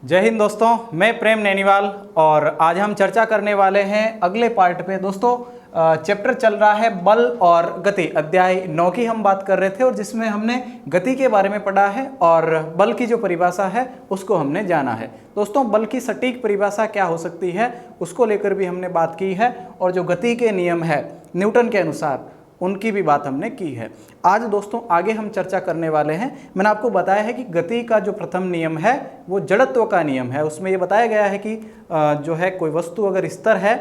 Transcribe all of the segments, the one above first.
जय हिंद दोस्तों, मैं प्रेम नैनीवाल और आज हम चर्चा करने वाले हैं अगले पार्ट पे। दोस्तों चैप्टर चल रहा है बल और गति, अध्याय 9 की हम बात कर रहे थे और जिसमें हमने गति के बारे में पढ़ा है और बल की जो परिभाषा है उसको हमने जाना है। दोस्तों बल की सटीक परिभाषा क्या हो सकती है उसको लेकर भी हमने बात की है और जो गति के नियम है न्यूटन के अनुसार उनकी भी बात हमने की है। आज दोस्तों आगे हम चर्चा करने वाले हैं। मैंने आपको बताया है कि गति का जो प्रथम नियम है वो जड़त्व का नियम है। उसमें ये बताया गया है कि जो है कोई वस्तु अगर स्थिर है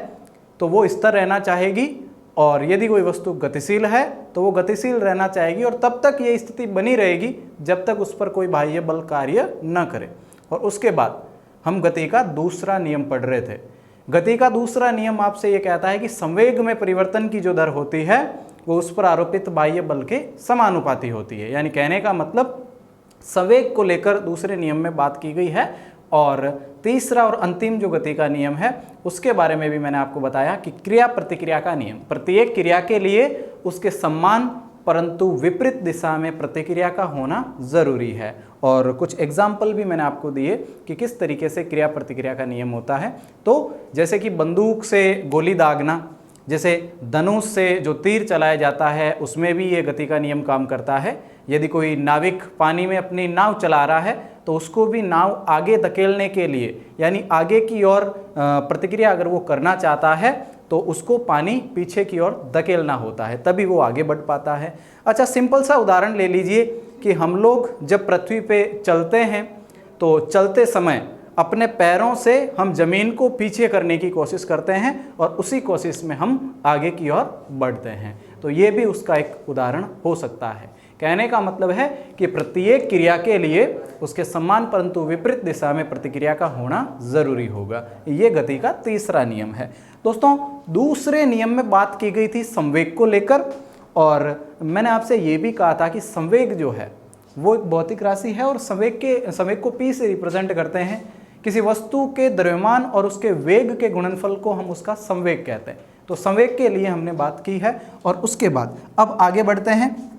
तो वो स्थिर रहना चाहेगी और यदि कोई वस्तु गतिशील है तो वो गतिशील रहना चाहेगी और तब तक ये स्थिति बनी रहेगी जब तक उस पर कोई बाह्य बल कार्य न करे। और उसके बाद हम गति का दूसरा नियम पढ़ रहे थे। गति का दूसरा नियम आपसे ये कहता है कि संवेग में परिवर्तन की जो दर होती है वो उस पर आरोपित बाह्य बल के समानुपाती होती है। यानी कहने का मतलब संवेग को लेकर दूसरे नियम में बात की गई है। और तीसरा और अंतिम जो गति का नियम है उसके बारे में भी मैंने आपको बताया कि क्रिया प्रतिक्रिया का नियम, प्रत्येक क्रिया के लिए उसके समान परंतु विपरीत दिशा में प्रतिक्रिया का होना जरूरी है। और कुछ एग्जाम्पल भी मैंने आपको दिए कि किस तरीके से क्रिया प्रतिक्रिया का नियम होता है। तो जैसे कि बंदूक से गोली दागना, जैसे धनुष से जो तीर चलाया जाता है उसमें भी ये गति का नियम काम करता है। यदि कोई नाविक पानी में अपनी नाव चला रहा है तो उसको भी नाव आगे धकेलने के लिए यानी आगे की ओर प्रतिक्रिया अगर वो करना चाहता है तो उसको पानी पीछे की ओर धकेलना होता है, तभी वो आगे बढ़ पाता है। अच्छा, सिंपल सा उदाहरण ले लीजिए कि हम लोग जब पृथ्वी पे चलते हैं तो चलते समय अपने पैरों से हम जमीन को पीछे करने की कोशिश करते हैं और उसी कोशिश में हम आगे की ओर बढ़ते हैं। तो ये भी उसका एक उदाहरण हो सकता है। कहने का मतलब है कि प्रत्येक क्रिया के लिए उसके समान परंतु विपरीत दिशा में प्रतिक्रिया का होना जरूरी होगा। ये गति का तीसरा नियम है। दोस्तों दूसरे नियम में बात की गई थी संवेग को लेकर और मैंने आपसे ये भी कहा था कि संवेग जो है वो एक भौतिक राशि है और संवेग को P से रिप्रेजेंट करते हैं। किसी वस्तु के द्रव्यमान और उसके वेग के गुणनफल को हम उसका संवेग कहते हैं। तो संवेग के लिए हमने बात की है और उसके बाद अब आगे बढ़ते हैं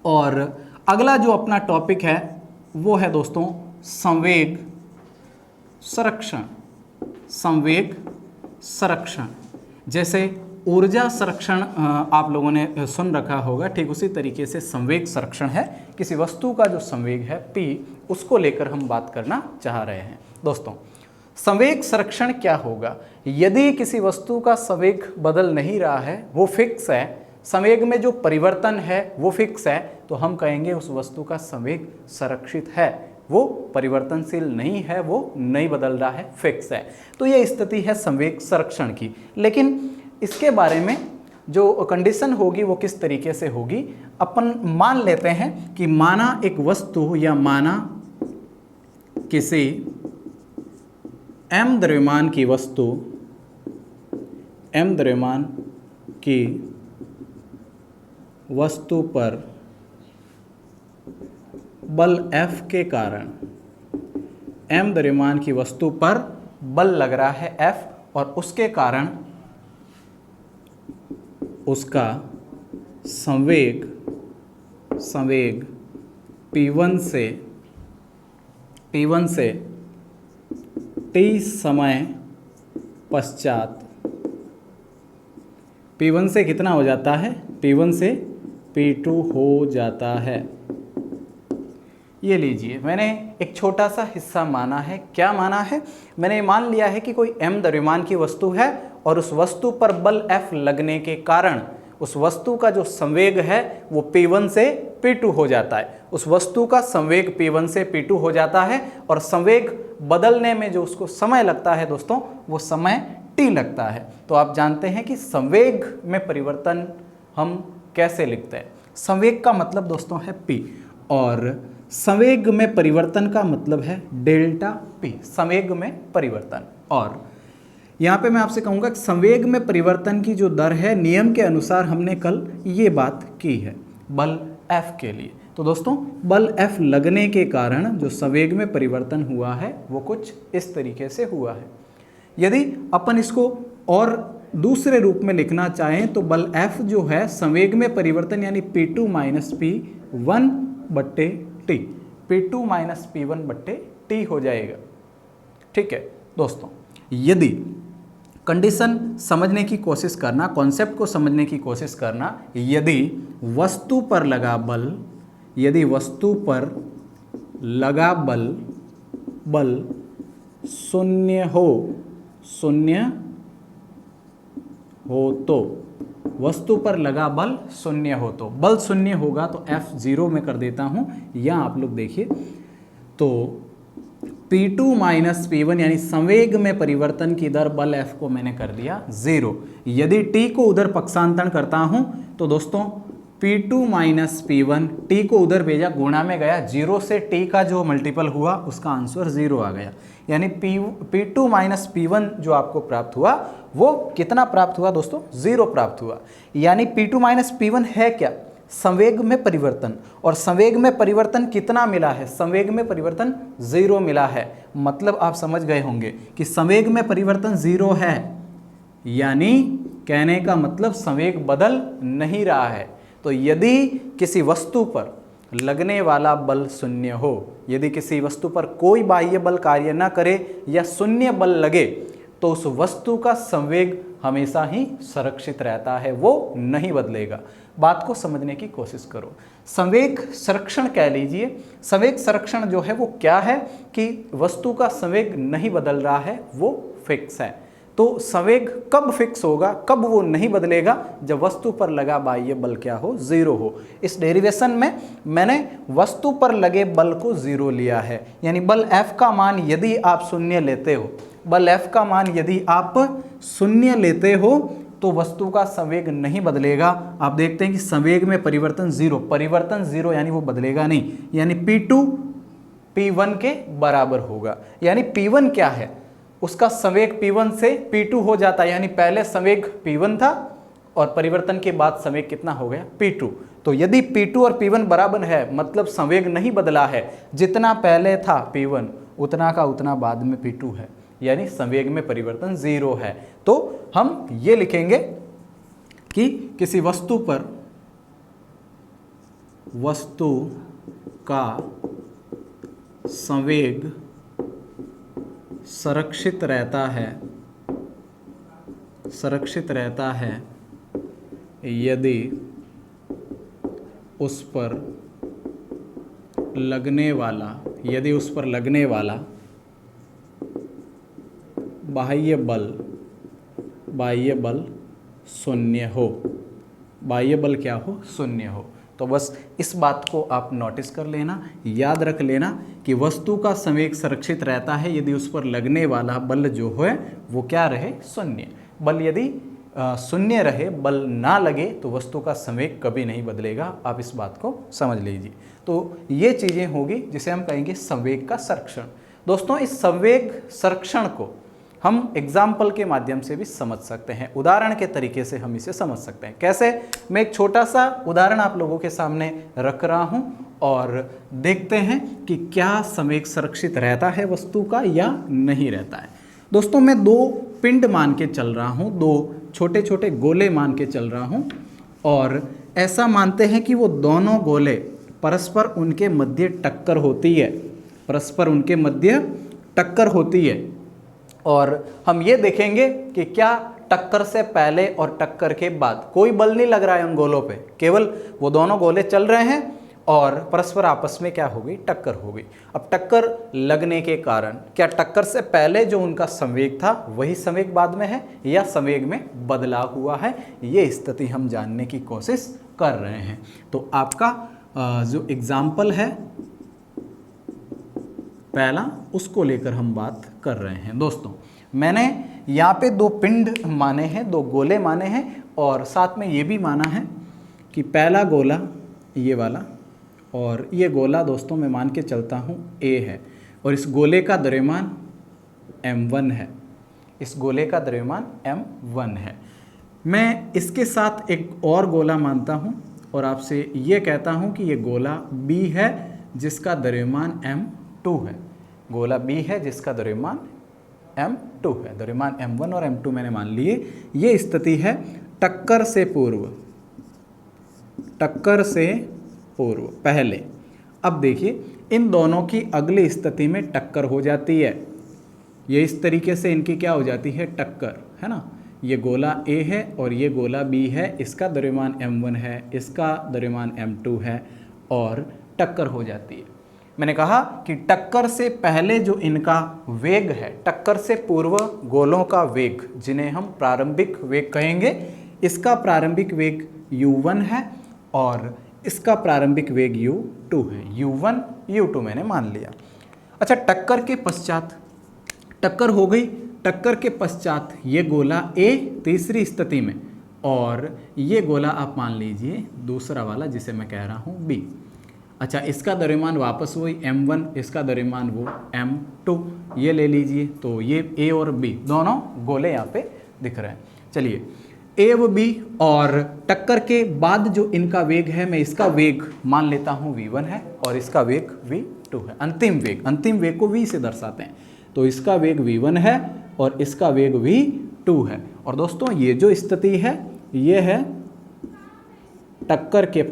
और अगला जो अपना टॉपिक है वो है दोस्तों संवेग संरक्षण। संवेग संरक्षण जैसे ऊर्जा संरक्षण आप लोगों ने सुन रखा होगा, ठीक उसी तरीके से संवेग संरक्षण है। किसी वस्तु का जो संवेग है P उसको लेकर हम बात करना चाह रहे हैं। दोस्तों संवेग संरक्षण क्या होगा? यदि किसी वस्तु का संवेग बदल नहीं रहा है, वो फिक्स है, संवेग में जो परिवर्तन है वो फिक्स है, तो हम कहेंगे उस वस्तु का संवेग संरक्षित है, वो परिवर्तनशील नहीं है, वो नहीं बदल रहा है, फिक्स है। तो ये स्थिति है संवेग संरक्षण की। लेकिन इसके बारे में जो कंडीशन होगी वो किस तरीके से होगी, अपन मान लेते हैं कि माना एक वस्तु या माना किसी m द्रव्यमान की वस्तु, m द्रव्यमान की वस्तु पर बल F के कारण, m द्रव्यमान की वस्तु पर बल लग रहा है F और उसके कारण उसका संवेग P1 से t समय पश्चात P1 से कितना हो जाता है? P1 से P2 हो जाता है। ये लीजिए, मैंने एक छोटा सा हिस्सा माना है। क्या माना है? मैंने मान लिया है कि कोई m द्रव्यमान की वस्तु है और उस वस्तु पर बल F लगने के कारण उस वस्तु का जो संवेग है वो P1 से P2 हो जाता है। उस वस्तु का संवेग P1 से P2 हो जाता है और संवेग बदलने में जो उसको समय लगता है दोस्तों वो समय t लगता है। तो आप जानते हैं कि संवेग में परिवर्तन हम कैसे लिखते हैं। संवेग का मतलब दोस्तों है P और संवेग में परिवर्तन का मतलब है डेल्टा P, संवेग में परिवर्तन। और यहाँ पे मैं आपसे कहूँगा कि संवेग में परिवर्तन की जो दर है नियम के अनुसार हमने कल ये बात की है बल F के लिए। तो दोस्तों बल F लगने के कारण जो संवेग में परिवर्तन हुआ है वो कुछ इस तरीके से हुआ है। यदि अपन इसको और दूसरे रूप में लिखना चाहें तो बल F जो है संवेग में परिवर्तन यानी P2 माइनस P1 बट्टे T, P2 माइनस P1 बट्टे T हो जाएगा। ठीक है दोस्तों, यदि कंडीशन समझने की कोशिश करना, कॉन्सेप्ट को समझने की कोशिश करना, यदि वस्तु पर लगा बल, यदि वस्तु पर लगा बल शून्य हो तो, वस्तु पर लगा बल शून्य हो तो, बल शून्य होगा तो F 0 में कर देता हूं। यहाँ आप लोग देखिए तो P2 माइनस P1 यानी संवेग में परिवर्तन की दर बल F को मैंने कर दिया 0। यदि T को उधर पक्षांतरण करता हूं तो दोस्तों P2 माइनस P1, T को उधर भेजा, गुणा में गया, 0 से T का जो मल्टीपल हुआ उसका आंसर 0 आ गया। यानी P2 माइनस P1 जो आपको प्राप्त हुआ वो कितना प्राप्त हुआ दोस्तों? 0 प्राप्त हुआ। यानी P2 माइनस P1 है क्या? संवेग में परिवर्तन। और संवेग में परिवर्तन कितना मिला है? संवेग में परिवर्तन 0 मिला है। मतलब आप समझ गए होंगे कि संवेग में परिवर्तन 0 है, यानी कहने का मतलब संवेग बदल नहीं रहा है। तो यदि किसी वस्तु पर लगने वाला बल शून्य हो, यदि किसी वस्तु पर कोई बाह्य बल कार्य न करे या शून्य बल लगे, तो उस वस्तु का संवेग हमेशा ही संरक्षित रहता है, वो नहीं बदलेगा। बात को समझने की कोशिश करो। संवेग संरक्षण कह लीजिए। संवेग संरक्षण जो है वो क्या है कि वस्तु का संवेग नहीं बदल रहा है, वो फिक्स है। तो संवेग कब फिक्स होगा, कब वो नहीं बदलेगा? जब वस्तु पर लगा बाह्य बल क्या हो? 0 हो। इस डेरिवेशन में मैंने वस्तु पर लगे बल को 0 लिया है। यानी बल F का मान यदि आप शून्य लेते हो, बल F का मान यदि आप शून्य लेते हो तो वस्तु का संवेग नहीं बदलेगा। आप देखते हैं कि संवेग में परिवर्तन 0, परिवर्तन 0 यानी वो बदलेगा नहीं। यानी P2 P1 के बराबर होगा। यानी P1 क्या है? उसका संवेग P1 से P2 हो जाता है। यानी पहले संवेग P1 था और परिवर्तन के बाद संवेग कितना हो गया? P2। तो यदि P2 और P1 बराबर है, मतलब संवेग नहीं बदला है, जितना पहले था P1 उतना का उतना बाद में P2 है, यानी संवेग में परिवर्तन 0 है। तो हम ये लिखेंगे कि किसी वस्तु पर, वस्तु का संवेग संरक्षित रहता है यदि उस पर लगने वाला बाह्य बल शून्य हो। बाह्य बल क्या हो? शून्य हो। तो बस इस बात को आप नोटिस कर लेना, याद रख लेना कि वस्तु का संवेग संरक्षित रहता है यदि उस पर लगने वाला बल जो है वो क्या रहे? शून्य। बल यदि शून्य रहे, बल ना लगे, तो वस्तु का संवेग कभी नहीं बदलेगा। आप इस बात को समझ लीजिए। तो ये चीज़ें होगी जिसे हम कहेंगे संवेग का संरक्षण। दोस्तों, इस संवेग संरक्षण को हम एग्जाम्पल के माध्यम से भी समझ सकते हैं, उदाहरण के तरीके से हम इसे समझ सकते हैं। कैसे? मैं एक छोटा सा उदाहरण आप लोगों के सामने रख रहा हूं और देखते हैं कि क्या संवेग संरक्षित रहता है वस्तु का या नहीं रहता है। दोस्तों, मैं 2 पिंड मान के चल रहा हूं, 2 छोटे छोटे गोले मान के चल रहा हूं और ऐसा मानते हैं कि वो दोनों गोले परस्पर उनके मध्य टक्कर होती है, परस्पर उनके मध्य टक्कर होती है। और हम ये देखेंगे कि क्या टक्कर से पहले और टक्कर के बाद कोई बल नहीं लग रहा है उन गोलों पे, केवल वो दोनों गोले चल रहे हैं और परस्पर आपस में क्या हो गई? टक्कर हो गई। अब टक्कर लगने के कारण क्या टक्कर से पहले जो उनका संवेग था वही संवेग बाद में है या संवेग में बदलाव हुआ है? ये स्थिति हम जानने की कोशिश कर रहे हैं। तो आपका जो एग्जाम्पल है पहला, उसको लेकर हम बात कर रहे हैं। दोस्तों, मैंने यहाँ पे 2 पिंड माने हैं, 2 गोले माने हैं और साथ में ये भी माना है कि पहला गोला ये वाला और ये गोला दोस्तों मैं मान के चलता हूँ A है और इस गोले का द्रव्यमान m1 है। इस गोले का द्रव्यमान m1 है। मैं इसके साथ एक और गोला मानता हूँ और आपसे ये कहता हूँ कि ये गोला B है जिसका द्रव्यमान m2 है। गोला B है जिसका द्रव्यमान m2 है। द्रव्यमान m1 और m2 मैंने मान लिए। ये स्थिति है टक्कर से पूर्व, टक्कर से पूर्व पहले। अब देखिए, इन दोनों की अगली स्थिति में टक्कर हो जाती है। ये इस तरीके से इनकी क्या हो जाती है, टक्कर, है ना। ये गोला A है और ये गोला B है, इसका द्रव्यमान m1 है, इसका द्रव्यमान m2 है और टक्कर हो जाती है। मैंने कहा कि टक्कर से पहले जो इनका वेग है, टक्कर से पूर्व गोलों का वेग, जिन्हें हम प्रारंभिक वेग कहेंगे, इसका प्रारंभिक वेग u1 है और इसका प्रारंभिक वेग u2 है। u1 u2 मैंने मान लिया। अच्छा, टक्कर के पश्चात, टक्कर हो गई, टक्कर के पश्चात ये गोला A तीसरी स्थिति में और ये गोला आप मान लीजिए दूसरा वाला जिसे मैं कह रहा हूँ B। अच्छा, इसका द्रव्यमान वापस वही m1, इसका द्रव्यमान वो m2, ये ले लीजिए। तो ये A और B दोनों गोले यहाँ पे दिख रहे हैं। चलिए, A व B और टक्कर के बाद जो इनका वेग है, मैं इसका वेग मान लेता हूँ v1 है और इसका वेग v2 है। अंतिम वेग को v से दर्शाते हैं, तो इसका वेग v1 है और इसका वेग v2 है। और दोस्तों ये जो स्थिति है ये है टक्कर के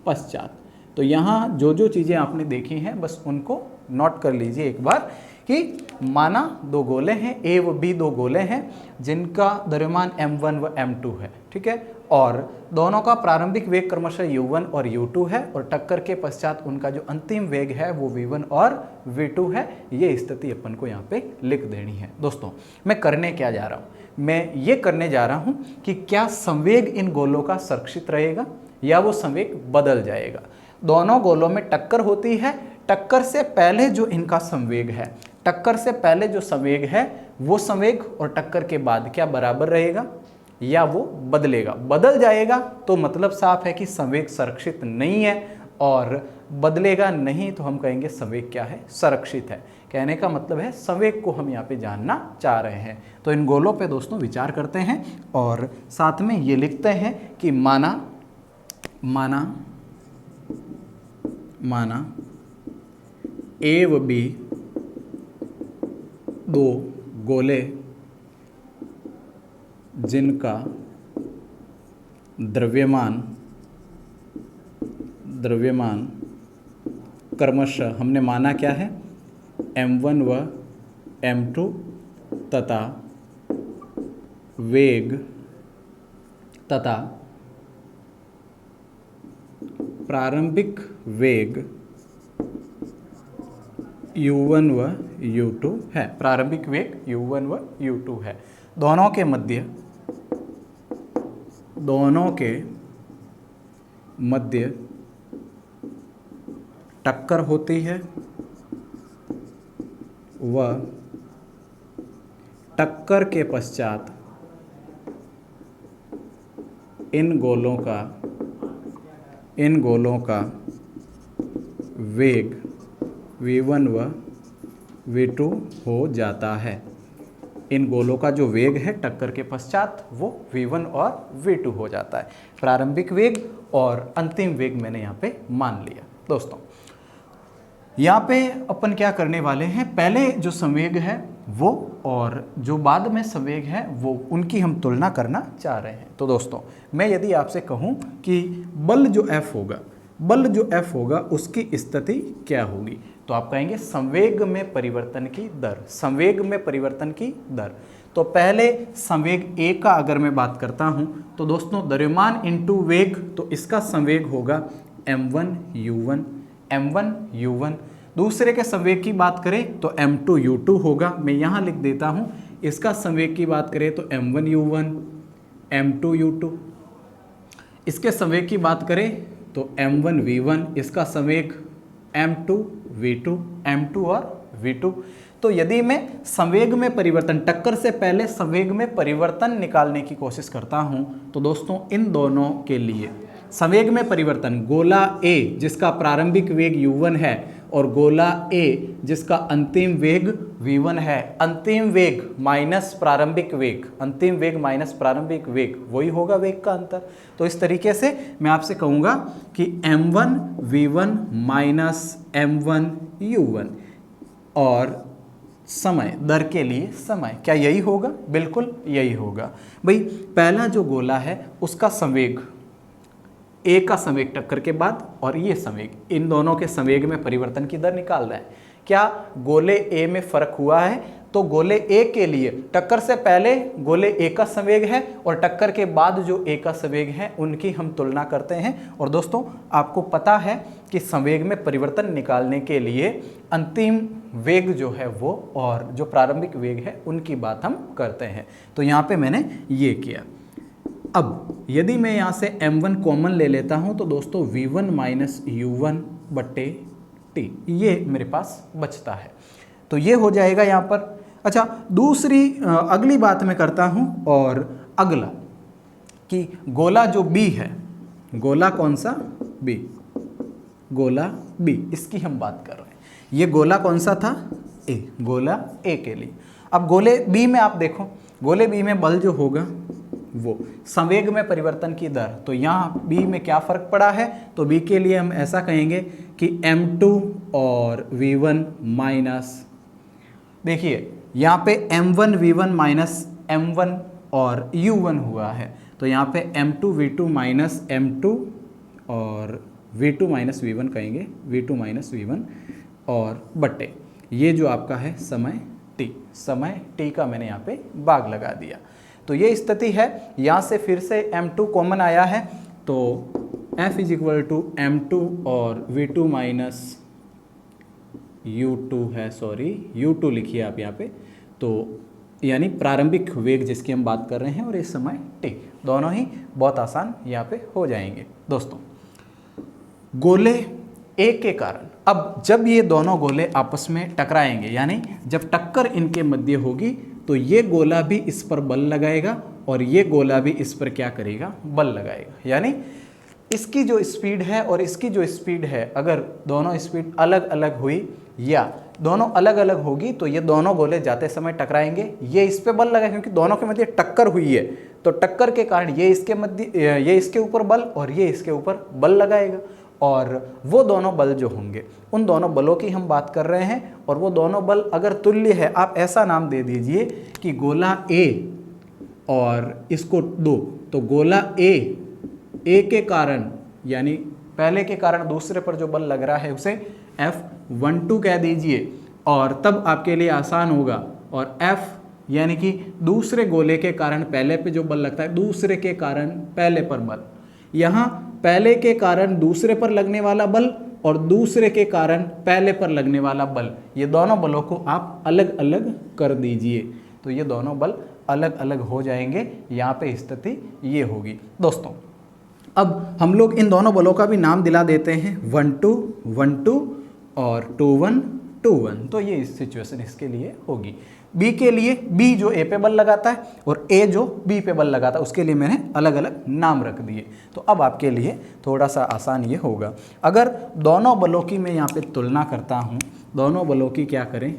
पश्चात। तो यहाँ जो जो चीज़ें आपने देखी हैं बस उनको नोट कर लीजिए एक बार कि माना दो गोले हैं, A व B दो गोले हैं जिनका द्रव्यमान m1 व m2 है, ठीक है, और दोनों का प्रारंभिक वेग क्रमशः u1 और u2 है और टक्कर के पश्चात उनका जो अंतिम वेग है वो v1 और v2 है। ये स्थिति अपन को यहाँ पे लिख देनी है। दोस्तों मैं करने क्या जा रहा हूँ, मैं ये करने जा रहा हूँ कि क्या संवेग इन गोलों का संरक्षित रहेगा या वो संवेग बदल जाएगा। दोनों गोलों में टक्कर होती है, टक्कर से पहले जो इनका संवेग है, टक्कर से पहले जो संवेग है वो संवेग और टक्कर के बाद क्या बराबर रहेगा या वो बदलेगा। बदल जाएगा तो मतलब साफ है कि संवेग संरक्षित नहीं है, और बदलेगा नहीं तो हम कहेंगे संवेग क्या है, संरक्षित है। कहने का मतलब है संवेग को हम यहाँ पे जानना चाह रहे हैं। तो इन गोलों पे दोस्तों विचार करते हैं और साथ में ये लिखते हैं कि माना A व B दो गोले जिनका द्रव्यमान क्रमशः हमने माना क्या है, m1 व m2 तथा वेग तथा प्रारंभिक वेग u1 व u2 है। प्रारंभिक वेग u1 व u2 है। दोनों के मध्य टक्कर होती है व टक्कर के पश्चात इन गोलों का वेग v1 व v2 हो जाता है। इन गोलों का जो वेग है टक्कर के पश्चात वो v1 और v2 हो जाता है। प्रारंभिक वेग और अंतिम वेग मैंने यहाँ पे मान लिया। दोस्तों यहाँ पे अपन क्या करने वाले हैं, पहले जो संवेग है वो और जो बाद में संवेग है वो उनकी हम तुलना करना चाह रहे हैं। तो दोस्तों मैं यदि आपसे कहूँ कि बल जो F होगा उसकी स्थिति क्या होगी, तो आप कहेंगे संवेग में परिवर्तन की दर। तो पहले संवेग A का अगर मैं बात करता हूँ तो दोस्तों द्रव्यमान इंटू वेग, तो इसका संवेग होगा m1 u1। दूसरे के संवेग की बात करें तो m2 u2 होगा। मैं यहाँ लिख देता हूँ, इसका संवेग की बात करें तो m1 u1 m2 u2। इसके संवेग की बात करें तो m1 v1, इसका संवेग m2 v2, m2 और v2। तो यदि मैं संवेग में परिवर्तन, टक्कर से पहले संवेग में परिवर्तन निकालने की कोशिश करता हूं, तो दोस्तों इन दोनों के लिए संवेग में परिवर्तन, गोला A जिसका प्रारंभिक वेग u1 है और गोला A जिसका अंतिम वेग v1 है, अंतिम वेग माइनस प्रारंभिक वेग वही होगा वेग का अंतर। तो इस तरीके से मैं आपसे कहूँगा कि m1 v1 minus m1 u1 और समय, दर के लिए समय, क्या यही होगा? बिल्कुल यही होगा। भाई पहला जो गोला है उसका संवेग, A का संवेग टक्कर के बाद और ये संवेग, इन दोनों के संवेग में परिवर्तन की दर निकाल रहा है। क्या गोले ए में फर्क हुआ है? तो गोले ए के लिए टक्कर से पहले गोले ए का संवेग है और टक्कर के बाद जो ए का संवेग है उनकी हम तुलना करते हैं। और दोस्तों आपको पता है कि संवेग में परिवर्तन निकालने के लिए अंतिम वेग जो है वो और जो प्रारंभिक वेग है उनकी बात हम करते हैं। तो यहाँ पे मैंने ये किया। अब यदि मैं यहाँ से m1 कॉमन ले लेता हूँ तो दोस्तों v1 माइनस u1 बट्टे टी ये मेरे पास बचता है। तो ये हो जाएगा यहाँ पर। अच्छा, दूसरी अगली बात मैं करता हूँ और अगला कि गोला जो B है, गोला कौन सा? B, गोला B, इसकी हम बात कर रहे हैं। ये गोला कौन सा था? A, गोला A के लिए। अब गोले B में आप देखो, गोले B में बल जो होगा वो संवेग में परिवर्तन की दर, तो यहाँ B में क्या फर्क पड़ा है? तो B के लिए हम ऐसा कहेंगे कि m2 और v1 माइनस, देखिए यहाँ पे m1 v1 माइनस m1 और u1 हुआ है, तो यहाँ पे m2 v2 माइनस m2 और v2 माइनस v1 कहेंगे, v2 माइनस v1 और बट्टे ये जो आपका है समय t, समय t का मैंने यहाँ पे भाग लगा दिया। तो ये स्थिति है। यहाँ से फिर से m2 कॉमन आया है, तो f is equal to m2 और v2 माइनस u2 है, सॉरी u2 लिखिए आप यहाँ पे, तो यानी प्रारंभिक वेग जिसकी हम बात कर रहे हैं और इस समय t, दोनों ही बहुत आसान यहाँ पे हो जाएंगे। दोस्तों गोले A के कारण, अब जब ये दोनों गोले आपस में टकराएंगे यानी जब टक्कर इनके मध्य होगी तो ये गोला भी इस पर बल लगाएगा और ये गोला भी इस पर क्या करेगा? बल लगाएगा। यानी इसकी जो स्पीड है और इसकी जो स्पीड है, अगर दोनों स्पीड अलग अलग हुई या दोनों अलग अलग होगी तो ये दोनों गोले जाते समय टकराएंगे, ये इस पे बल लगाएगा क्योंकि दोनों के मध्य टक्कर हुई है, तो टक्कर के कारण ये इसके ऊपर बल और ये इसके ऊपर बल लगाएगा। और वो दोनों बल जो होंगे उन दोनों बलों की हम बात कर रहे हैं, और वो दोनों बल अगर तुल्य है, आप ऐसा नाम दे दीजिए कि गोला A और इसको दो, तो गोला A के कारण यानी पहले के कारण दूसरे पर जो बल लग रहा है उसे F12 कह दीजिए, और तब आपके लिए आसान होगा। और F यानी कि दूसरे गोले के कारण पहले पे जो बल लगता है, दूसरे के कारण पहले पर बल, यहाँ पहले के कारण दूसरे पर लगने वाला बल और दूसरे के कारण पहले पर लगने वाला बल, ये दोनों बलों को आप अलग अलग कर दीजिए, तो ये दोनों बल अलग अलग हो जाएंगे। यहाँ पे स्थिति ये होगी। दोस्तों अब हम लोग इन दोनों बलों का भी नाम दिला देते हैं, 1-2 1-2 और 2-1 2-1, तो ये सिचुएशन इसके लिए होगी। B के लिए B जो A पे बल लगाता है और A जो B पे बल लगाता है, उसके लिए मैंने अलग अलग नाम रख दिए। तो अब आपके लिए थोड़ा सा आसान ये होगा। अगर दोनों बलों की मैं यहाँ पे तुलना करता हूँ, दोनों बलों की क्या करें?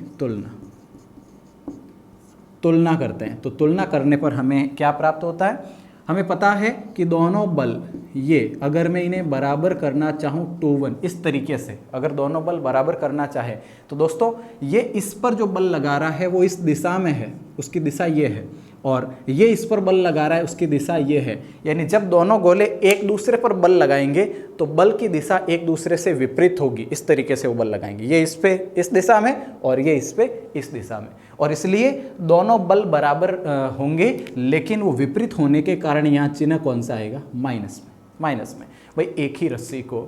तुलना करते हैं। तो तुलना करने पर हमें क्या प्राप्त होता है? हमें पता है कि दोनों बल ये, अगर मैं इन्हें बराबर करना चाहूँ 2-1 इस तरीके से, अगर दोनों बल बराबर करना चाहे तो दोस्तों ये इस पर जो बल लगा रहा है वो इस दिशा में है, उसकी दिशा ये है, और ये इस पर बल लगा रहा है उसकी दिशा ये है। यानी जब दोनों गोले एक दूसरे पर बल लगाएंगे तो बल की दिशा एक दूसरे से विपरीत होगी, इस तरीके से वो बल लगाएंगे, ये इस पे इस दिशा में और ये इस पे इस दिशा में, और इसलिए दोनों बल बराबर होंगे, लेकिन वो विपरीत होने के कारण यहाँ चिन्ह कौन सा आएगा? माइनस में। भाई एक ही रस्सी को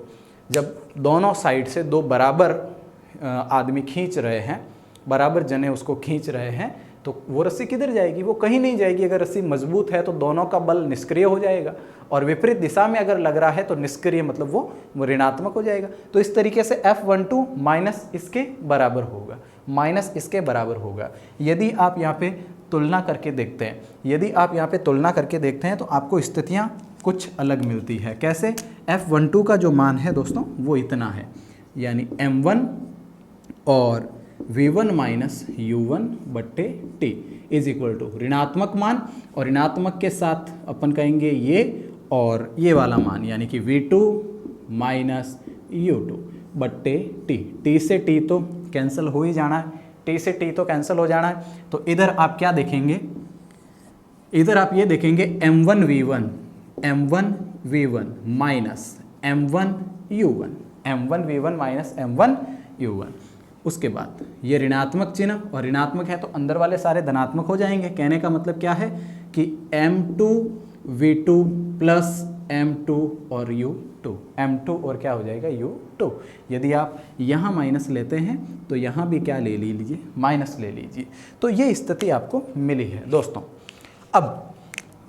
जब दोनों साइड से दो बराबर आदमी खींच रहे हैं, बराबर जने उसको खींच रहे हैं, तो वो रस्सी किधर जाएगी? वो कहीं नहीं जाएगी। अगर रस्सी मजबूत है तो दोनों का बल निष्क्रिय हो जाएगा, और विपरीत दिशा में अगर लग रहा है तो निष्क्रिय मतलब वो ऋणात्मक हो जाएगा। तो इस तरीके से F12 माइनस इसके बराबर होगा, माइनस इसके बराबर होगा। यदि आप यहाँ पे तुलना करके देखते हैं, यदि आप यहाँ पे तुलना करके देखते हैं तो आपको स्थितियाँ कुछ अलग मिलती है। कैसे? F12 का जो मान है दोस्तों वो इतना है, यानी m1 और v1 माइनस u1 बट्टे टी इज इक्वल टू ऋणात्मक मान, और ऋणात्मक के साथ अपन कहेंगे ये और ये वाला मान, यानी कि v2 माइनस u2 बट्टे टी। टी से टी तो कैंसिल हो ही जाना है, टी से टी तो कैंसिल हो जाना है। तो इधर आप क्या देखेंगे? इधर आप ये देखेंगे m1 v1 minus m1 u1 minus m1 u1। उसके बाद ये ऋणात्मक चिन्ह और ऋणात्मक है तो अंदर वाले सारे धनात्मक हो जाएंगे। कहने का मतलब क्या है कि M2 V2 प्लस M2 और U2, M2 और क्या हो जाएगा U2। यदि आप यहाँ माइनस लेते हैं तो यहाँ भी क्या ले लीजिए, माइनस ले लीजिए। तो ये स्थिति आपको मिली है दोस्तों। अब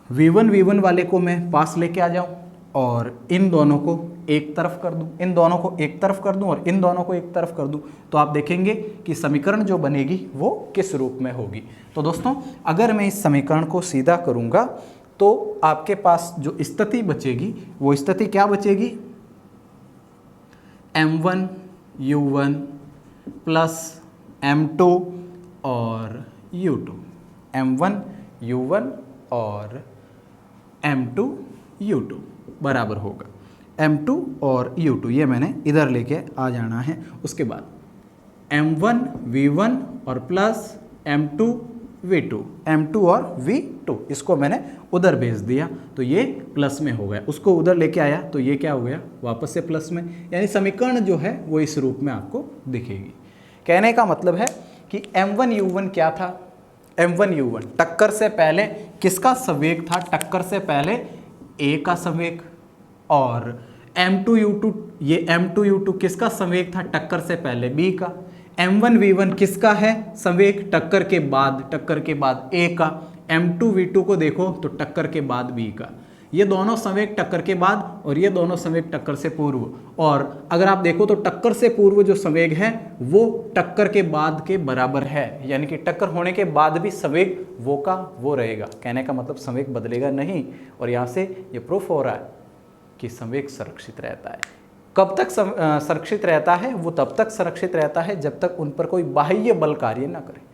V1 वाले को मैं पास लेके आ जाऊँ और इन दोनों को एक तरफ कर दूं, इन दोनों को एक तरफ कर दूं और इन दोनों को एक तरफ कर दूं, तो आप देखेंगे कि समीकरण जो बनेगी वो किस रूप में होगी। तो दोस्तों अगर मैं इस समीकरण को सीधा करूंगा तो आपके पास जो स्थिति बचेगी वो स्थिति क्या बचेगी, M1 U1 प्लस M2 और U2, M1 U1 और M2 U2 बराबर होगा M2 और U2, ये मैंने इधर लेके आ जाना है। उसके बाद M1 V1 और प्लस M2 V2, M2 और V2 इसको मैंने उधर भेज दिया तो ये प्लस में हो गया, उसको उधर लेके आया तो ये क्या हो गया, वापस से प्लस में। यानी समीकरण जो है वो इस रूप में आपको दिखेगी। कहने का मतलब है कि M1 U1 क्या था, M1 U1 टक्कर से पहले किसका संवेग था, टक्कर से पहले A का संवेग, और M2 U2 ये M2 U2 किसका संवेग था, टक्कर से पहले B का। M1 V1 किसका है संवेग, टक्कर के बाद A का। M2 V2 को देखो तो टक्कर के बाद B का। ये दोनों संवेग टक्कर के बाद और ये दोनों संवेग टक्कर से पूर्व। और अगर आप देखो तो टक्कर से पूर्व जो संवेग है वो टक्कर के बाद के बराबर है, यानी कि टक्कर होने के बाद भी संवेग वो का वो रहेगा। कहने का मतलब संवेग बदलेगा नहीं। और यहाँ से ये प्रूफ हो रहा है कि संवेग संरक्षित रहता है। कब तक संरक्षित रहता है, वो तब तक संरक्षित रहता है जब तक उन पर कोई बाह्य बल कार्य न करे।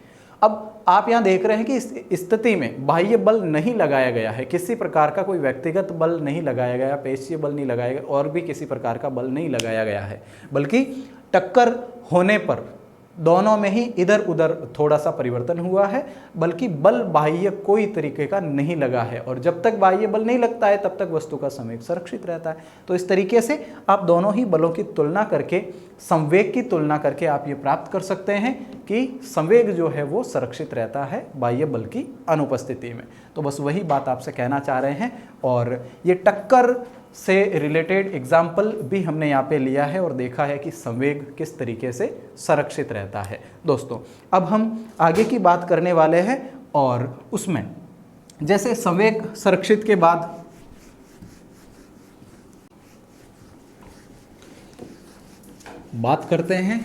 अब आप यहाँ देख रहे हैं कि इस स्थिति में बाह्य बल नहीं लगाया गया है, किसी प्रकार का कोई व्यक्तिगत बल नहीं लगाया गया, पेशीय बल नहीं लगाया गया और भी किसी प्रकार का बल नहीं लगाया गया है, बल्कि टक्कर होने पर दोनों में ही इधर उधर थोड़ा सा परिवर्तन हुआ है, बल्कि बल बाह्य कोई तरीके का नहीं लगा है। और जब तक बाह्य बल नहीं लगता है तब तक वस्तु का संवेग सुरक्षित रहता है। तो इस तरीके से आप दोनों ही बलों की तुलना करके, संवेग की तुलना करके आप ये प्राप्त कर सकते हैं कि संवेग जो है वो सुरक्षित रहता है बाह्य बल की अनुपस्थिति में। तो बस वही बात आपसे कहना चाह रहे हैं। और ये टक्कर से रिलेटेड एग्जाम्पल भी हमने यहाँ पे लिया है और देखा है कि संवेग किस तरीके से संरक्षित रहता है। दोस्तों अब हम आगे की बात करने वाले हैं और उसमें जैसे संवेग संरक्षित के बाद बात करते हैं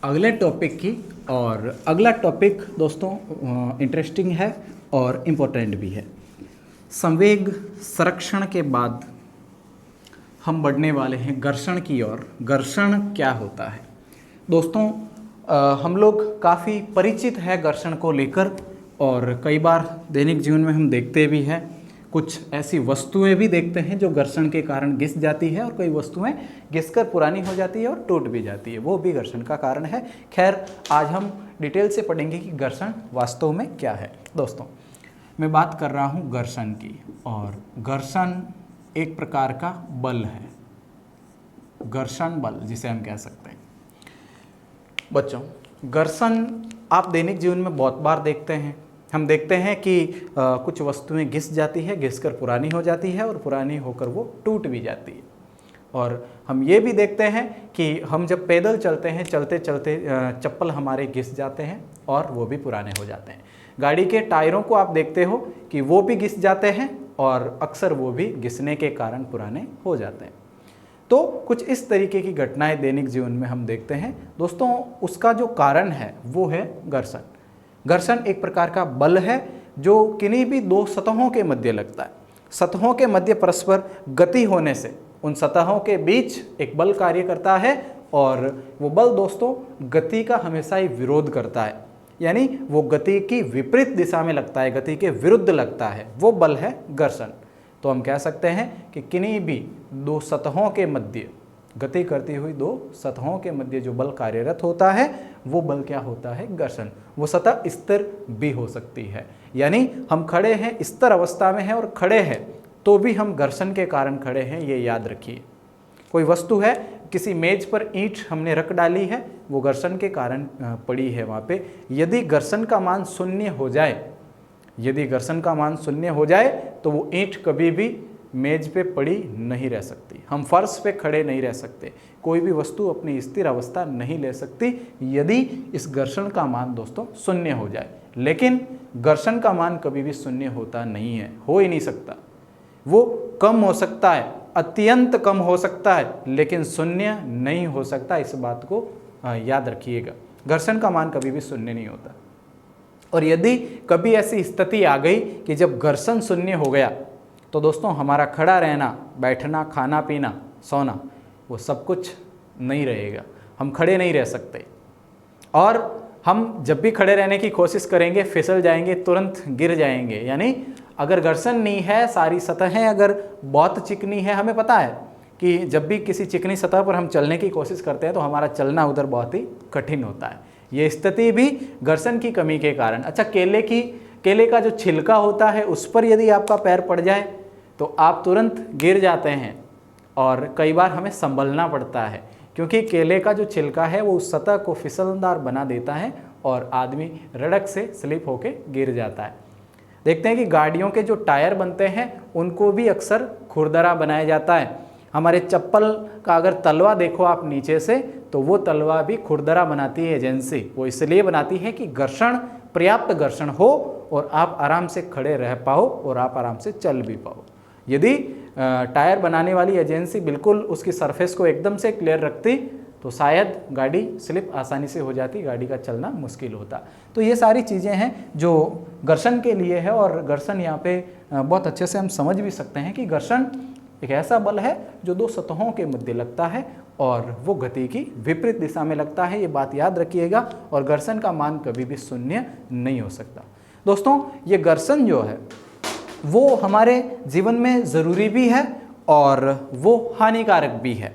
अगले टॉपिक की। और अगला टॉपिक दोस्तों इंटरेस्टिंग है और इम्पोर्टेंट भी है। संवेग संरक्षण के बाद हम बढ़ने वाले हैं घर्षण की ओर। घर्षण क्या होता है दोस्तों, हम लोग काफ़ी परिचित है घर्षण को लेकर और कई बार दैनिक जीवन में हम देखते भी हैं। कुछ ऐसी वस्तुएं भी देखते हैं जो घर्षण के कारण घिस जाती है और कई वस्तुएं घिसकर पुरानी हो जाती है और टूट भी जाती है, वो भी घर्षण का कारण है। खैर आज हम डिटेल से पढ़ेंगे कि घर्षण वास्तव में क्या है। दोस्तों मैं बात कर रहा हूँ घर्षण की, और घर्षण एक प्रकार का बल है, घर्षण बल जिसे हम कह सकते हैं। बच्चों घर्षण आप दैनिक जीवन में बहुत बार देखते हैं। हम देखते हैं कि कुछ वस्तुएं घिस जाती है, घिसकर पुरानी हो जाती है और पुरानी होकर वो टूट भी जाती है। और हम ये भी देखते हैं कि हम जब पैदल चलते हैं, चलते चलते चप्पल हमारे घिस जाते हैं और वो भी पुराने हो जाते हैं। गाड़ी के टायरों को आप देखते हो कि वो भी घिस जाते हैं और अक्सर वो भी घिसने के कारण पुराने हो जाते हैं। तो कुछ इस तरीके की घटनाएं दैनिक जीवन में हम देखते हैं। दोस्तों उसका जो कारण है वो है घर्षण। घर्षण एक प्रकार का बल है जो किन्हीं भी दो सतहों के मध्य लगता है। सतहों के मध्य परस्पर गति होने से उन सतहों के बीच एक बल कार्य करता है और वो बल दोस्तों गति का हमेशा ही विरोध करता है, यानी वो गति की विपरीत दिशा में लगता है, गति के विरुद्ध लगता है, वो बल है घर्षण। तो हम कह सकते हैं कि किन्हीं भी दो सतहों के मध्य, गति करती हुई दो सतहों के मध्य जो बल कार्यरत होता है वो बल क्या होता है, घर्षण। वो सतह स्थिर भी हो सकती है, यानी हम खड़े हैं, स्थिर अवस्था में हैं और खड़े हैं तो भी हम घर्षण के कारण खड़े हैं, ये याद रखिए। कोई वस्तु है, किसी मेज पर ईंट हमने रख डाली है, वो घर्षण के कारण पड़ी है वहाँ पे। यदि घर्षण का मान शून्य हो जाए, यदि घर्षण का मान शून्य हो जाए तो वो ईंट कभी भी मेज पे पड़ी नहीं रह सकती, हम फर्श पे खड़े नहीं रह सकते, कोई भी वस्तु अपनी स्थिर अवस्था नहीं ले सकती यदि इस घर्षण का मान दोस्तों शून्य हो जाए। लेकिन घर्षण का मान कभी भी शून्य होता नहीं है, हो ही नहीं सकता। वो कम हो सकता है, अत्यंत कम हो सकता है, लेकिन शून्य नहीं हो सकता। इस बात को याद रखिएगा, घर्षण का मान कभी भी शून्य नहीं होता। और यदि कभी ऐसी स्थिति आ गई कि जब घर्षण शून्य हो गया तो दोस्तों हमारा खड़ा रहना, बैठना, खाना पीना, सोना, वो सब कुछ नहीं रहेगा, हम खड़े नहीं रह सकते। और हम जब भी खड़े रहने की कोशिश करेंगे फिसल जाएंगे, तुरंत गिर जाएंगे। यानी अगर घर्षण नहीं है, सारी सतहें अगर बहुत चिकनी है, हमें पता है कि जब भी किसी चिकनी सतह पर हम चलने की कोशिश करते हैं तो हमारा चलना उधर बहुत ही कठिन होता है। ये स्थिति भी घर्षण की कमी के कारण। अच्छा, केले का जो छिलका होता है उस पर यदि आपका पैर पड़ जाए तो आप तुरंत गिर जाते हैं और कई बार हमें संभलना पड़ता है, क्योंकि केले का जो छिलका है वो उस सतह को फिसलदार बना देता है और आदमी रड़क से स्लिप होके गिर जाता है। देखते हैं कि गाड़ियों के जो टायर बनते हैं उनको भी अक्सर खुरदरा बनाया जाता है। हमारे चप्पल का अगर तलवा देखो आप नीचे से, तो वो तलवा भी खुरदरा बनाती है एजेंसी। वो इसलिए बनाती है कि घर्षण, पर्याप्त घर्षण हो और आप आराम से खड़े रह पाओ और आप आराम से चल भी पाओ। यदि टायर बनाने वाली एजेंसी बिल्कुल उसकी सरफेस को एकदम से क्लियर रखती तो शायद गाड़ी स्लिप आसानी से हो जाती, गाड़ी का चलना मुश्किल होता। तो ये सारी चीज़ें हैं जो घर्षण के लिए है। और घर्षण यहाँ पे बहुत अच्छे से हम समझ भी सकते हैं कि घर्षण एक ऐसा बल है जो दो सतहों के मध्य लगता है और वो गति की विपरीत दिशा में लगता है। ये बात याद रखिएगा। और घर्षण का मान कभी भी शून्य नहीं हो सकता। दोस्तों, ये घर्षण जो है वो हमारे जीवन में ज़रूरी भी है और वो हानिकारक भी है।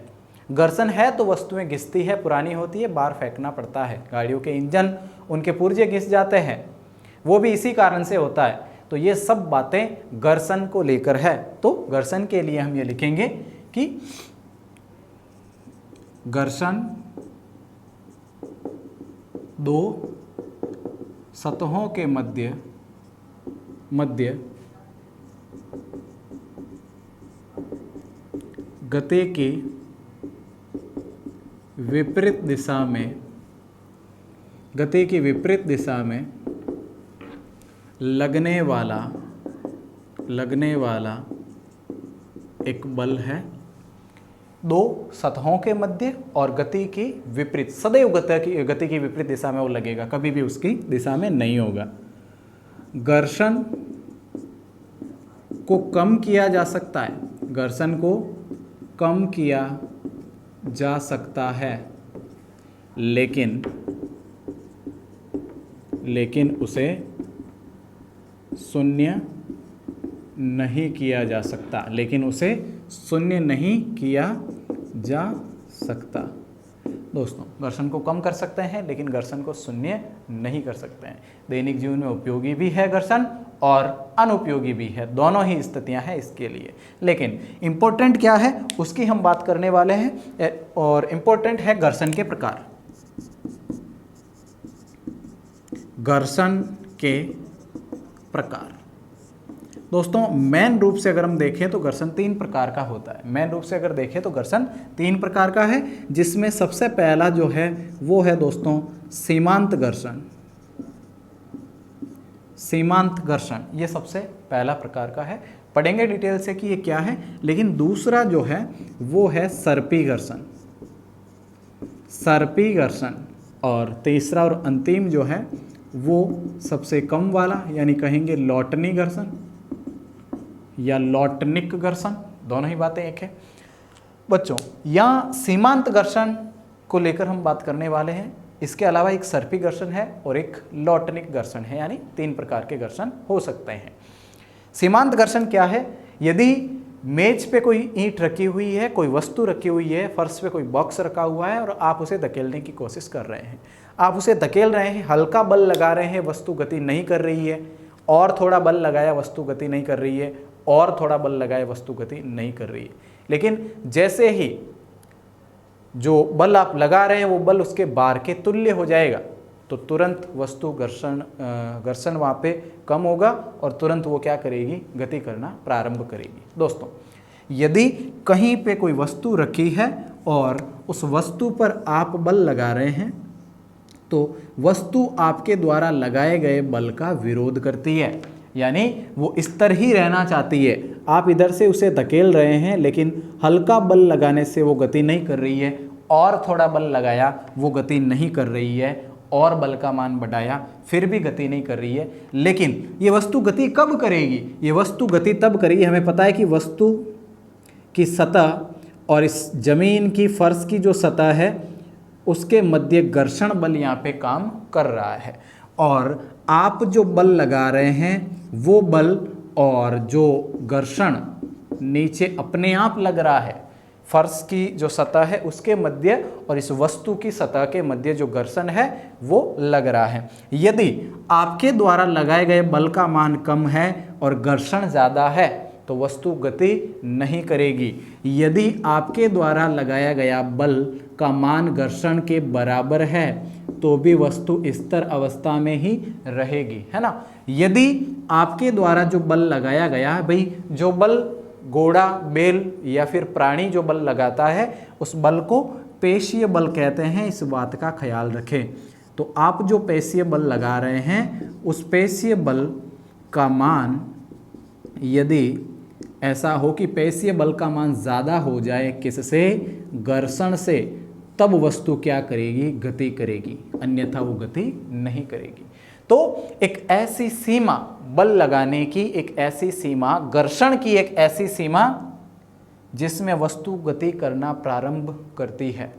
घर्षण है तो वस्तुएं घिसती है, पुरानी होती है, बाहर फेंकना पड़ता है। गाड़ियों के इंजन, उनके पुर्जे घिस जाते हैं, वो भी इसी कारण से होता है। तो ये सब बातें घर्षण को लेकर है। तो घर्षण के लिए हम ये लिखेंगे कि घर्षण दो सतहों के मध्य गति की विपरीत दिशा में लगने वाला एक बल है। दो सतहों के मध्य और गति की विपरीत, सदैव गति की विपरीत दिशा में वो लगेगा, कभी भी उसकी दिशा में नहीं होगा। घर्षण को कम किया जा सकता है, घर्षण को कम किया जा सकता है, लेकिन उसे शून्य नहीं किया जा सकता। दोस्तों, घर्षण को कम कर सकते हैं लेकिन घर्षण को शून्य नहीं कर सकते हैं। दैनिक जीवन में उपयोगी भी है घर्षण और अनुपयोगी भी है, दोनों ही स्थितियां हैं इसके लिए। लेकिन इम्पोर्टेंट क्या है उसकी हम बात करने वाले हैं। और इम्पोर्टेंट है घर्षण के प्रकार। घर्षण के प्रकार दोस्तों, मेन रूप से अगर हम देखें तो घर्षण 3 प्रकार का होता है। मेन रूप से अगर देखें तो घर्षण 3 प्रकार का है, जिसमें सबसे पहला जो है वो है दोस्तों सीमांत घर्षण। सीमांत घर्षण ये सबसे पहला प्रकार का है, पढ़ेंगे डिटेल से कि ये क्या है। लेकिन दूसरा जो है वो है सर्पी घर्षण। सर्पी घर्षण। और तीसरा और अंतिम जो है वो सबसे कम वाला, यानी कहेंगे लॉटनी घर्षण या लॉटनिक घर्षण, दोनों ही बातें एक है। बच्चों, यहाँ सीमांत घर्षण को लेकर हम बात करने वाले हैं। इसके अलावा एक सर्पी घर्षण है और एक लॉटनिक घर्षण है, यानी 3 प्रकार के घर्षण हो सकते हैं। सीमांत घर्षण क्या है? यदि मेज पे कोई ईंट रखी हुई है, कोई वस्तु रखी हुई है, फर्श पे कोई बॉक्स रखा हुआ है और आप उसे धकेलने की कोशिश कर रहे हैं, आप उसे धकेल रहे हैं, हल्का बल लगा रहे हैं, वस्तु गति नहीं कर रही है, और थोड़ा बल लगाया वस्तु गति नहीं कर रही है, और थोड़ा बल लगाया वस्तु गति नहीं कर रही है। लेकिन जैसे ही जो बल आप लगा रहे हैं वो बल उसके बार के तुल्य हो जाएगा, तो तुरंत वस्तु घर्षण वहाँ पे कम होगा और तुरंत वो क्या करेगी, गति करना प्रारंभ करेगी। दोस्तों, यदि कहीं पे कोई वस्तु रखी है और उस वस्तु पर आप बल लगा रहे हैं तो वस्तु आपके द्वारा लगाए गए बल का विरोध करती है, यानी वो स्थिर ही रहना चाहती है। आप इधर से उसे धकेल रहे हैं लेकिन हल्का बल लगाने से वो गति नहीं कर रही है, और थोड़ा बल लगाया वो गति नहीं कर रही है, और बल का मान बढ़ाया फिर भी गति नहीं कर रही है। लेकिन ये वस्तु गति कब करेगी, ये वस्तु गति तब करेगी, हमें पता है कि वस्तु की सतह और इस जमीन की फर्श की जो सतह है उसके मध्य घर्षण बल यहाँ पे काम कर रहा है, और आप जो बल लगा रहे हैं वो बल और जो घर्षण नीचे अपने आप लग रहा है, फर्श की जो सतह है उसके मध्य और इस वस्तु की सतह के मध्य जो घर्षण है वो लग रहा है। यदि आपके द्वारा लगाए गए बल का मान कम है और घर्षण ज़्यादा है तो वस्तु गति नहीं करेगी। यदि आपके द्वारा लगाया गया बल का मान घर्षण के बराबर है तो भी वस्तु स्थिर अवस्था में ही रहेगी, है ना। यदि आपके द्वारा जो बल लगाया गया है, भाई जो बल घोड़ा, बैल या फिर प्राणी जो बल लगाता है उस बल को पेशीय बल कहते हैं, इस बात का ख्याल रखें। तो आप जो पेशीय बल लगा रहे हैं उस पेशीय बल का मान यदि ऐसा हो कि पेशीय बल का मान ज़्यादा हो जाए किससे, घर्षण से, तब वस्तु क्या करेगी, गति करेगी, अन्यथा वो गति नहीं करेगी। तो एक ऐसी सीमा बल लगाने की, एक ऐसी सीमा घर्षण की, एक ऐसी सीमा जिसमें वस्तु गति करना प्रारंभ करती है,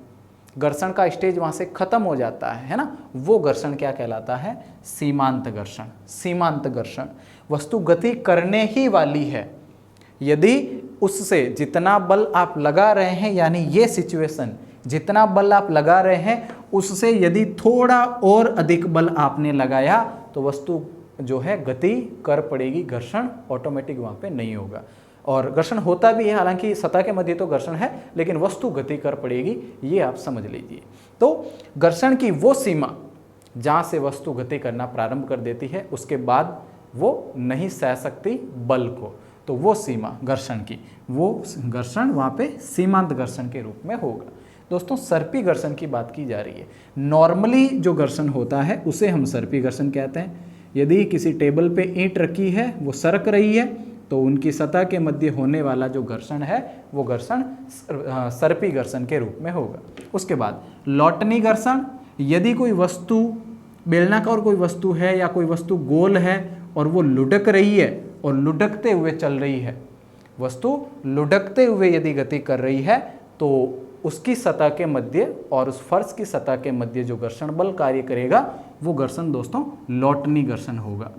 घर्षण का स्टेज वहाँ से खत्म हो जाता है ना, वो घर्षण क्या कहलाता है, सीमांत घर्षण। सीमांत घर्षण, वस्तु गति करने ही वाली है, यदि उससे जितना बल आप लगा रहे हैं, यानी ये सिचुएशन, जितना बल आप लगा रहे हैं उससे यदि थोड़ा और अधिक बल आपने लगाया तो वस्तु जो है गति कर पड़ेगी, घर्षण ऑटोमेटिक वहाँ पे नहीं होगा। और घर्षण होता भी है, हालांकि सतह के मध्य तो घर्षण है, लेकिन वस्तु गति कर पड़ेगी, ये आप समझ लीजिए। तो घर्षण की वो सीमा जहाँ से वस्तु गति करना प्रारंभ कर देती है, उसके बाद वो नहीं सह सकती बल को, तो वो सीमा घर्षण की, वो घर्षण वहाँ पे सीमांत घर्षण के रूप में होगा। दोस्तों, सर्पी घर्षण की बात की जा रही है। नॉर्मली जो घर्षण होता है उसे हम सर्पी घर्षण कहते हैं। यदि किसी टेबल पे ईंट रखी है, वो सरक रही है, तो उनकी सतह के मध्य होने वाला जो घर्षण है वो घर्षण सर्पी घर्षण के रूप में होगा। उसके बाद लौटनी घर्षण, यदि कोई वस्तु बेलनाकार कोई वस्तु है या कोई वस्तु गोल है और वो लुढ़क रही है और लुढ़कते हुए चल रही है, वस्तु लुढ़कते हुए यदि गति कर रही है तो उसकी सतह के मध्य और उस फर्श की सतह के मध्य जो घर्षण बल कार्य करेगा वो घर्षण दोस्तों लौटनी घर्षण होगा।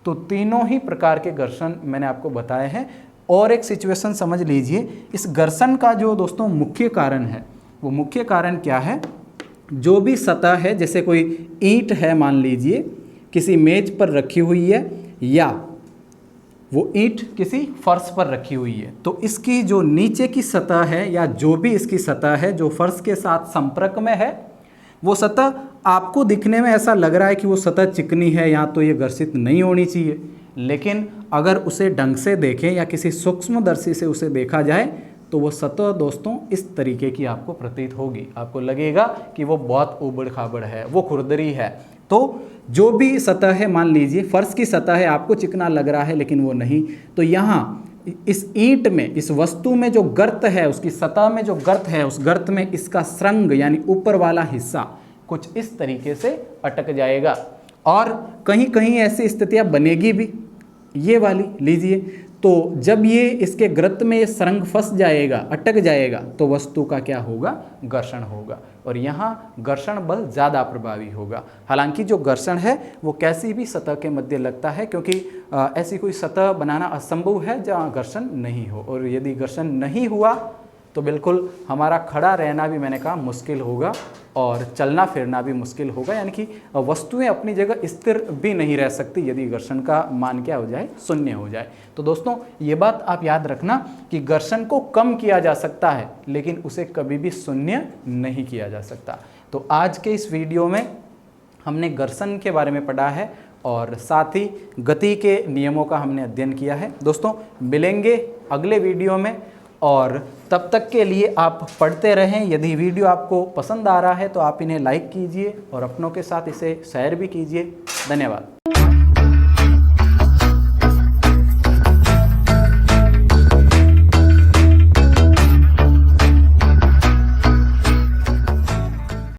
तो तीनों ही प्रकार के घर्षण मैंने आपको बताए हैं। और एक सिचुएशन समझ लीजिए, इस घर्षण का जो दोस्तों मुख्य कारण है, वो मुख्य कारण क्या है, जो भी सतह है, जैसे कोई ईंट है मान लीजिए किसी मेज पर रखी हुई है या वो ईंट किसी फर्श पर रखी हुई है, तो इसकी जो नीचे की सतह है या जो भी इसकी सतह है जो फर्श के साथ संपर्क में है, वो सतह आपको दिखने में ऐसा लग रहा है कि वो सतह चिकनी है या तो ये घर्षित नहीं होनी चाहिए, लेकिन अगर उसे ढंग से देखें या किसी सूक्ष्मदर्शी से उसे देखा जाए तो वो सतह दोस्तों इस तरीके की आपको प्रतीत होगी। आपको लगेगा कि वो बहुत उबड़ खाबड़ है, वो खुरदरी है। तो जो भी सतह है, मान लीजिए फर्श की सतह है, आपको चिकना लग रहा है लेकिन वो नहीं, तो यहाँ इस ईंट में, इस वस्तु में जो गर्त है, उसकी सतह में जो गर्त है, उस गर्त में इसका श्रृंग यानी ऊपर वाला हिस्सा कुछ इस तरीके से अटक जाएगा। और कहीं कहीं ऐसी स्थितियाँ बनेगी भी, ये वाली लीजिए, तो जब ये इसके गर्त में ये श्रृंग फंस जाएगा, अटक जाएगा, तो वस्तु का क्या होगा, घर्षण होगा, और यहाँ घर्षण बल ज़्यादा प्रभावी होगा। हालांकि जो घर्षण है वो कैसी भी सतह के मध्य लगता है, क्योंकि ऐसी कोई सतह बनाना असंभव है जहाँ घर्षण नहीं हो, और यदि घर्षण नहीं हुआ तो बिल्कुल हमारा खड़ा रहना भी मैंने कहा मुश्किल होगा और चलना फिरना भी मुश्किल होगा, यानी कि वस्तुएं अपनी जगह स्थिर भी नहीं रह सकती यदि घर्षण का मान क्या हो जाए, शून्य हो जाए। तो दोस्तों ये बात आप याद रखना कि घर्षण को कम किया जा सकता है लेकिन उसे कभी भी शून्य नहीं किया जा सकता। तो आज के इस वीडियो में हमने घर्षण के बारे में पढ़ा है और साथ ही गति के नियमों का हमने अध्ययन किया है। दोस्तों मिलेंगे अगले वीडियो में और तब तक के लिए आप पढ़ते रहें। यदि वीडियो आपको पसंद आ रहा है तो आप इन्हें लाइक कीजिए और अपनों के साथ इसे शेयर भी कीजिए। धन्यवाद।